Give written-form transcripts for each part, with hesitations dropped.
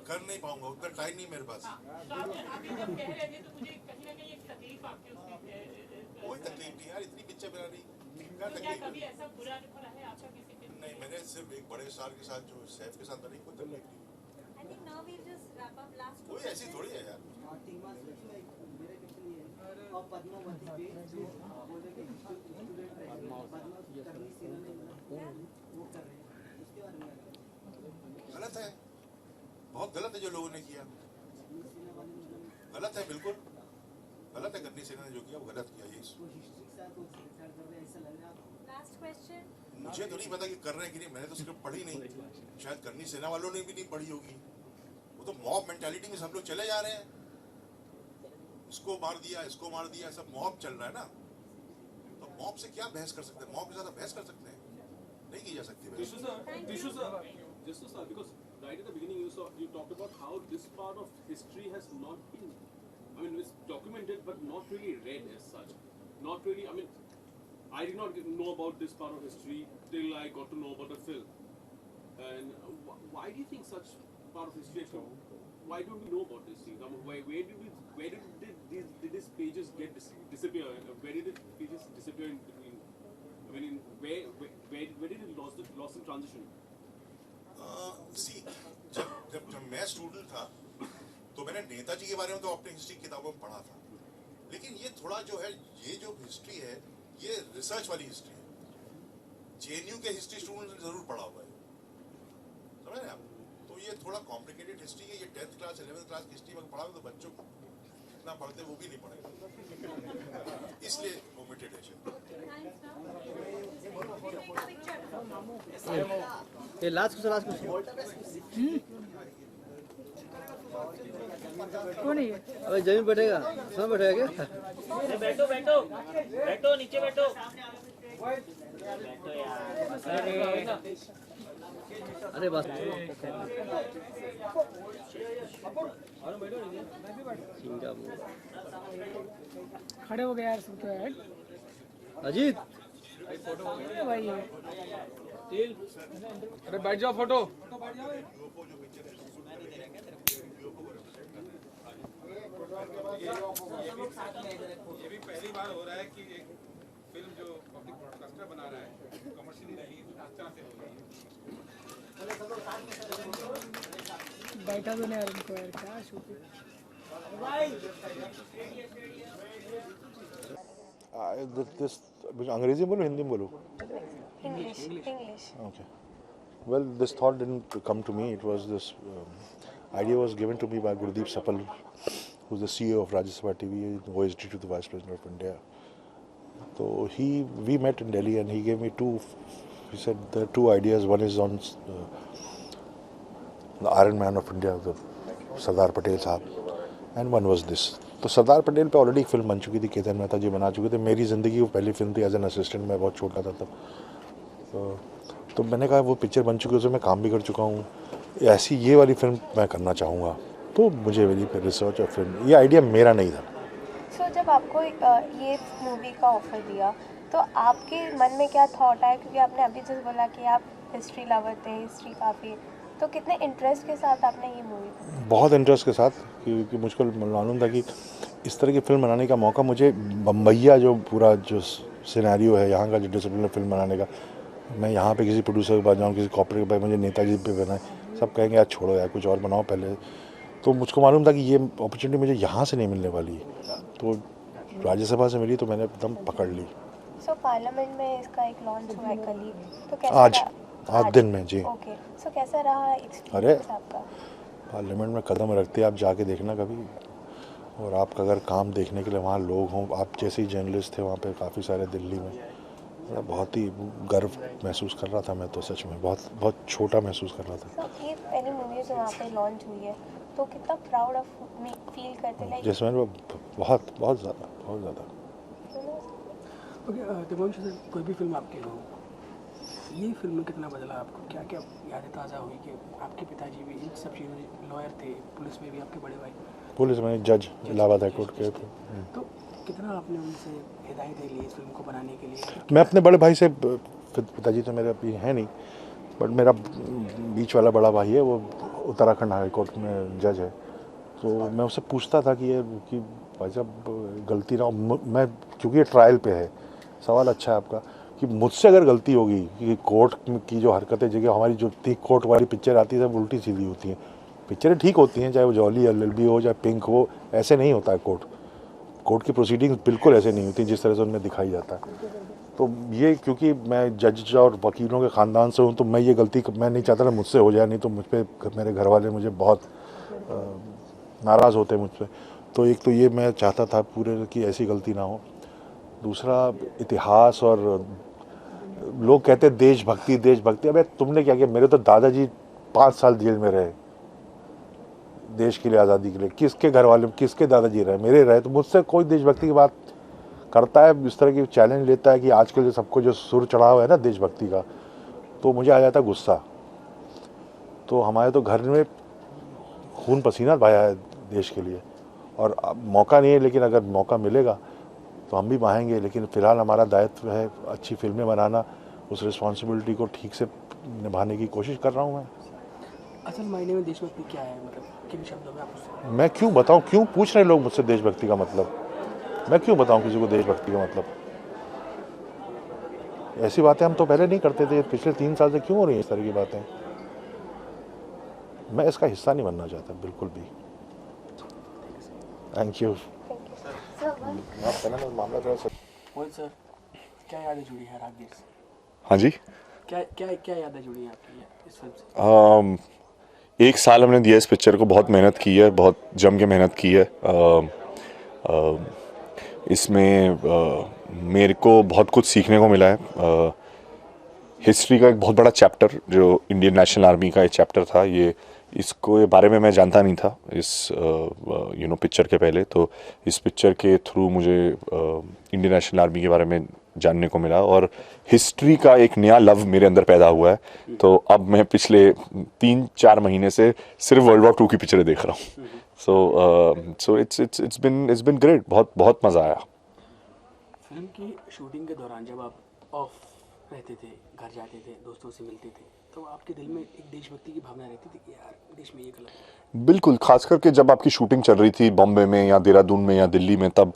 कर नहीं पाऊंगा, उतना टाइम नहीं मेरे पास। कोई तकलीफ नहीं यार, इतनी पिक्चर बना रही, क्या तकलीफ है? नहीं, मैंने सिर्फ एक बड़े स्टार के साथ जो सैफ के साथ बनी, कोई तकलीफ नहीं। कोई ऐसी थोड़ी है यार। गलत है, बहुत गलत है जो लोगों ने किया, गलत है, बिल्कुल गलत है। करनी सेना ने जो किया वो गलत किया। ये मुझे तो नहीं पता कि कर रहे हैं कि नहीं, मैंने तो स्क्रिप्ट पढ़ी नहीं, शायद करनी सेना वालों ने भी नहीं पढ़ी होगी। वो तो मॉब मेंटालिटी में सब लोग चले जा रहे हैं, इसको मार दिया, इसको मार दिया, सब मॉब चल रहा है ना। तो मॉब से क्या बहस कर सकते हैं? मॉब के साथ बहस कर सकते हैं? नहीं की जा सकती बहस। Because right at the beginning you talked about how this part of history has not been, I mean, it's documented but not really read as such. Not really, I mean, I did not know about this part of history till I got to know about the film. And why do you think such part of history actually, why don't we know about these things? I mean, where did these pages get disappear? Where did the pages disappear in between? I mean, where did it lost in transition? सी जब मैं student था तो मैंने नेताजी के बारे में तो अपनी हिस्ट्री किताबों में पढ़ा था, लेकिन ये थोड़ा जो है, ये जो हिस्ट्री है ये रिसर्च वाली हिस्ट्री है। जेएनयू के हिस्ट्री स्टूडेंट ने जरूर पढ़ा हुआ है, समझ रहे हैं आप? तो ये थोड़ा कॉम्प्लिकेटेड हिस्ट्री है। ये 10th क्लास 11th क्लास की हिस्ट्री में पढ़ा तो बच्चों को जितना पढ़ते वो भी नहीं पढ़ेगा, इसलिए ओमिटेड है। ये लास्ट कौन है? अबे जमीन बैठेगा, सब बैठेगा क्या? बैठो बैठो बैठो, नीचे बैठो यार। अरे बस खड़े हो गए यार सब तो यार। अजीत भाई अरे बैठ जाओ, फोटो। ये भी पहली बार हो रहा है कि एक फिल्म जो पब्लिक ब्रॉडकास्टर बना रहा है कमर्शियली नहीं, इस तरह से हो रही है। बैठा तो नहीं यार इनको यार, क्या शूट अंग्रेजी बोलो हिंदी में बोलो? English. Okay. Well, this thought didn't come to me. It was this idea was given to me by Gurdeep Sapal, who's the CEO of Rajya Sabha TV, OSD to the Vice President of India. So we met in Delhi, and he gave me he said there are two ideas. One is on the Iron Man of India, the Sardar Patel Sahab, and one was this. तो सरदार पटेल पे already एक film बन चुकी थी, केतन मेहता जी बना चुके थे। मेरी ज़िंदगी वो पहली फिल्म थी एज एन असिस्टेंट, मैं बहुत छोटा था तब। तो मैंने कहा वो पिक्चर बन चुकी है, उसमें मैं काम भी कर चुका हूँ, ऐसी ये वाली फिल्म मैं करना चाहूँगा। तो मुझे मेरी रिसर्च और फिल्म, ये आइडिया मेरा नहीं था। सो जब आपको ये मूवी का ऑफर दिया तो आपके मन में क्या थॉट आया? क्योंकि आपने अभी जैसे बोला कि आप हिस्ट्री लवर थे, हिस्ट्री काफ़ी, तो कितने इंटरेस्ट के साथ आपने ये मूवी? बहुत इंटरेस्ट के साथ, क्योंकि मुझको मालूम था कि इस तरह की फिल्म बनाने का मौका मुझे बम्बैया जो पूरा जो सिनेरियो है यहाँ का, जो डिसिप्लिन फिल्म बनाने का, मैं यहाँ पे किसी प्रोड्यूसर के पास जाऊँ, किसी कॉर्पोरेट के पास, मुझे नेताजी पे बनाए, सब कहेंगे यार छोड़ो यार कुछ और बनाओ पहले। तो मुझको मालूम था कि ये अपॉर्चुनिटी मुझे यहाँ से नहीं मिलने वाली है, तो राज्यसभा से मिली तो मैंने एकदम पकड़ ली। सो पार्लियामेंट में इसका एक लॉन्च हुआ है कल ही, तो कैसा आज दिन में जी। ओके, सो कैसा रहा एक्सपीरियंस आपका? पार्लियामेंट में कदम रखते आप जाके देखना कभी, और आपका अगर काम देखने के लिए वहाँ लोग हों, आप जैसे ही जर्नलिस्ट थे वहाँ पे काफ़ी सारे दिल्ली में, बहुत ही गर्व महसूस कर रहा था मैं तो, सच में बहुत बहुत छोटा महसूस कर रहा था। ये पहली मूवी जो वहाँ पे लॉन्च हुई है, तो कितना प्राउड ऑफ मी फील करते हैं? जिसमें बहुत बहुत ज़्यादा। दिवांशु सर, कोई भी फिल्म आपकी हो, ये फिल्म में कितना बदला आपको? क्या क्या यादें ताज़ा हुई कि आपके पिताजी भी इन सब चीज़ों में लॉयर थे, पुलिस में भी आपके बड़े भाई, पुलिस में जज इलाहाबाद हाई कोर्ट के थे। तो कितना आपने उनसे हिदायतें ली इस फिल्म को बनाने के लिए? मैं अपने बड़े भाई से, पिताजी तो मेरे अभी हैं नहीं, बट मेरा बीच वाला बड़ा भाई है, वो उत्तराखंड हाई कोर्ट में जज है, तो मैं उससे पूछता था कि ये कि भाई साहब गलती ना हो, मैं क्योंकि ये ट्रायल पे है, सवाल अच्छा है आपका कि मुझसे अगर गलती होगी कि कोर्ट की जो हरकतें जगह हमारी जो कोर्ट वाली पिक्चर आती है सब उल्टी सीधी होती हैं, पिक्चरें ठीक होती हैं चाहे वो जॉली LLB हो चाहे पिंक हो, ऐसे नहीं होता है कोर्ट की प्रोसीडिंग्स बिल्कुल ऐसे नहीं होती जिस तरह से उनमें दिखाई जाता है। तो ये क्योंकि मैं जज और वकीलों के ख़ानदान से हूँ तो मैं ये गलती मैं नहीं चाहता था मुझसे हो जाए, नहीं तो मुझ पर मेरे घर वाले मुझे बहुत नाराज़ होते मुझ पर। तो एक तो ये मैं चाहता था पूरे कि ऐसी गलती ना हो। दूसरा इतिहास और लोग कहते हैं देशभक्ति, अबे तुमने क्या किया? मेरे तो दादाजी 5 साल जेल में रहे देश के लिए, आज़ादी के लिए। किसके घर वाले, किसके दादाजी रहे? मेरे रहे। तो मुझसे कोई देशभक्ति की बात करता है, इस तरह की चैलेंज लेता है कि आजकल जो सबको जो सुर चढ़ा हुआ है ना देशभक्ति का, तो मुझे आ जाता गुस्सा। तो हमारे तो घर में खून पसीना बहाया है देश के लिए, और मौका नहीं है, लेकिन अगर मौका मिलेगा तो हम भी बहाएंगे। लेकिन फ़िलहाल हमारा दायित्व है अच्छी फिल्में बनाना, उस रिस्पॉन्सिबिलिटी को ठीक से निभाने की कोशिश कर रहा हूँ मैं। असल मायने में देशभक्ति क्या है, मतलब किन शब्दों में आप मैं क्यों बताऊँ? क्यों पूछ रहे लोग मुझसे देशभक्ति का मतलब? मैं क्यों बताऊँ किसी को देशभक्ति का मतलब? ऐसी बातें हम तो पहले नहीं करते थे, पिछले 3 साल से क्यों हो रही हैं इस तरह की बातें? मैं इसका हिस्सा नहीं बनना चाहता बिल्कुल भी। Thank you. मामला थोड़ा सा मोहित सर, क्या यादें जुड़ी हैं राजगीर से? हाँ जी, क्या यादें जुड़ी हैं आपकी इस फिल्म से? 1 साल हमने दिया इस पिक्चर को, बहुत मेहनत की है, बहुत जम के मेहनत की है। इसमें मेरे को बहुत कुछ सीखने को मिला है। हिस्ट्री का एक बहुत बड़ा चैप्टर जो इंडियन नेशनल आर्मी का एक चैप्टर था, इसको बारे में मैं जानता नहीं था इस पिक्चर के पहले। तो इस पिक्चर के थ्रू मुझे इंडियन नेशनल आर्मी के बारे में जानने को मिला, और हिस्ट्री का एक नया लव मेरे अंदर पैदा हुआ है। तो अब मैं पिछले 3-4 महीने से सिर्फ वर्ल्ड वॉर 2 की पिक्चरें देख रहा हूँ। सो इट्स बिन ग्रेट, बहुत मज़ा आया। फिल्म की शूटिंग के दौरान जब आप ऑफ रहते थे, घर जाते थे, दोस्तों से मिलते थे, तो आपके दिल में एक देशभक्ति की भावना रहती थी कि यार देश में ये गलत है? बिल्कुल, खास करके जब आपकी शूटिंग चल रही थी बॉम्बे में या देहरादून में या दिल्ली में, तब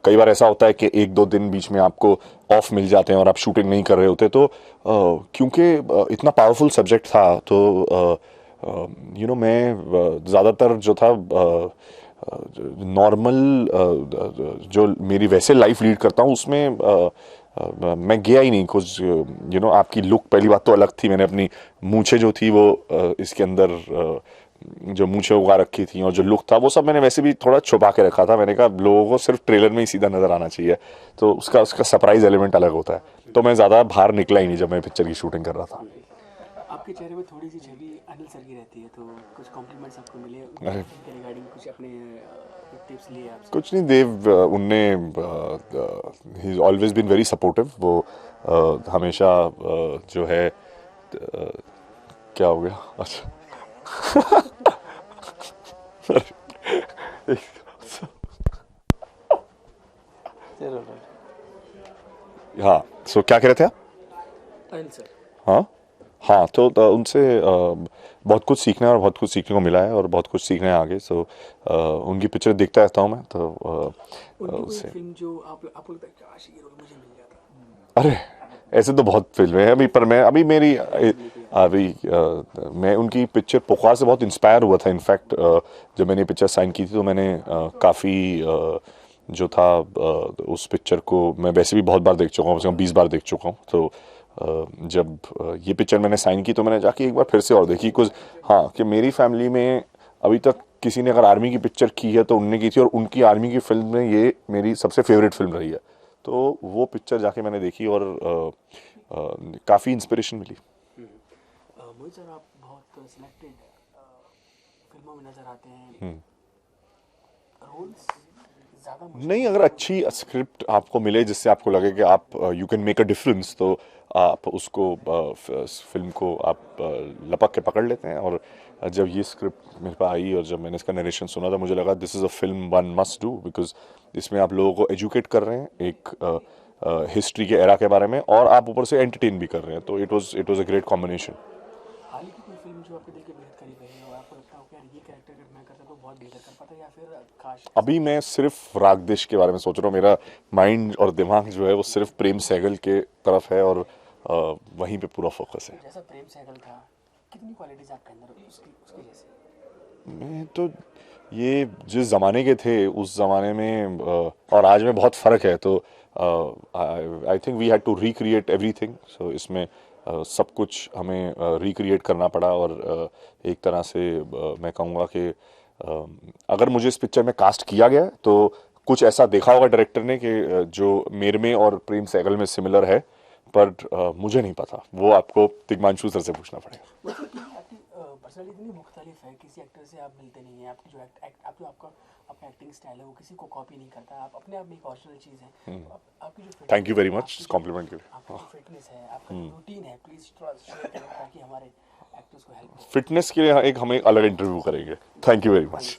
कई बार ऐसा होता है कि 1-2 दिन बीच में आपको ऑफ मिल जाते हैं और आप शूटिंग नहीं कर रहे होते। तो क्योंकि इतना पावरफुल सब्जेक्ट था, तो मैं ज़्यादातर जो था नॉर्मल जो मेरी वैसे लाइफ लीड करता हूँ उसमें मैं गया ही नहीं। कुछ आपकी लुक पहली बात तो अलग थी, मैंने अपनी मूछें जो थी वो इसके अंदर जो मूछें उगा रखी थी, और जो लुक था वो सब मैंने वैसे भी थोड़ा छुपा के रखा था। मैंने कहा लोगों को सिर्फ ट्रेलर में ही सीधा नज़र आना चाहिए, तो उसका सरप्राइज एलिमेंट अलग होता है। तो मैं ज़्यादा बाहर निकला ही नहीं जब मैं पिक्चर की शूटिंग कर रहा था। आपके चेहरे में थोड़ी सी छवि अनिल सर की रहती है, तो कुछ कॉम्प्लीमेंट्स आपको मिले रिगार्डिंग, कुछ अपने टिप्स लिए आपसे? कुछ नहीं, देव उनने he is always been very supportive. वो हमेशा जो है क्या हो गया? अच्छा हाँ, सो क्या कह रहे थे आप? अनिल सर। हाँ, तो उनसे बहुत कुछ सीखना है और बहुत कुछ सीखने को मिला है और बहुत कुछ सीखना है आगे। सो उनकी पिक्चर देखता रहता हूँ मैं, तो उनसे फिल्म जो आपको लगता है काश ये रोल मुझे मिल जाता? अरे ऐसे तो बहुत फिल्में हैं अभी मैं उनकी पिक्चर पुकार से बहुत इंस्पायर हुआ था। इनफैक्ट जब मैंने पिक्चर साइन की थी तो मैंने काफ़ी जो था उस पिक्चर को मैं वैसे भी बहुत बार देख चुका हूँ, 20 बार देख चुका हूँ। तो जब ये पिक्चर मैंने साइन की तो मैंने जाके एक बार फिर से और देखी, कुछ हाँ कि मेरी फैमिली में अभी तक किसी ने अगर आर्मी की पिक्चर की है तो उनने की थी, और उनकी आर्मी की फिल्म में ये मेरी सबसे फेवरेट फिल्म रही है। तो वो पिक्चर जाके मैंने देखी और काफ़ी इंस्पिरेशन मिली। मोहित सर, आप बहुत सिलेक्टेड फिल्मों में नजर आते हैं, रोल्स ज़्यादा नहीं, अगर अच्छी स्क्रिप्ट आपको मिले जिससे आपको लगे कि आप you can make a difference, तो आप उसको फिल्म को आप लपक के पकड़ लेते हैं। और जब ये स्क्रिप्ट मेरे पास आई और जब मैंने इसका नरेशन सुना था, मुझे लगा this is a film one must do, because इसमें आप लोगों को एजुकेट कर रहे हैं एक हिस्ट्री के एरा के बारे में, और आप ऊपर से एंटरटेन भी कर रहे हैं। तो it was a great combination. हाल ही की कोई फिल्म जो आपके दिल के बेहद करीब रही हो, आपको लगता हो कि यार ये कैरेक्टर अगर मैं करता तो बहुत बेहतर कर पाता, या फिर काश? अभी मैं सिर्फ रागदेश के बारे में सोच रहा हूँ। मेरा माइंड और दिमाग जो है वो सिर्फ प्रेम सहगल के तरफ है और वहीं पे पूरा फोकस है। जैसा प्रेम सहगल था, कितनी क्वालिटीज आपके अंदर उसके जैसे? मैं तो ये जिस ज़माने के थे उस ज़माने में और आज में बहुत फ़र्क है, तो I think we had to recreate everything. So इसमें सब कुछ हमें रिक्रिएट करना पड़ा और एक तरह से मैं कहूँगा कि अगर मुझे इस पिक्चर में कास्ट किया गया तो कुछ ऐसा देखा होगा डायरेक्टर ने कि जो मेरे में और प्रेम सहगल में सिमिलर है, पर मुझे नहीं पता, वो आपको तिग्मांशु सर से पूछना पड़ेगा। आपकी पर्सनालिटी इतनी मुख्तलिफ है, किसी एक्टर से आप मिलते नहीं हैं, आपकी जो आपका एक्टिंग स्टाइल है वो किसी को कॉपी नहीं करता, आप अपने आप में एक ओरिजिनल चीज़ है। आपकी जो thank you very much compliment के लिए। आपकी जो फिटनेस है, आपका जो रूटीन है, प्लीज थोड़ा शेयर करें ताकि हमारे एक्टर्स को हेल्प हो। फिटनेस के लिए एक हमें अलग इंटरव्यू करेंगे। Thank you very much.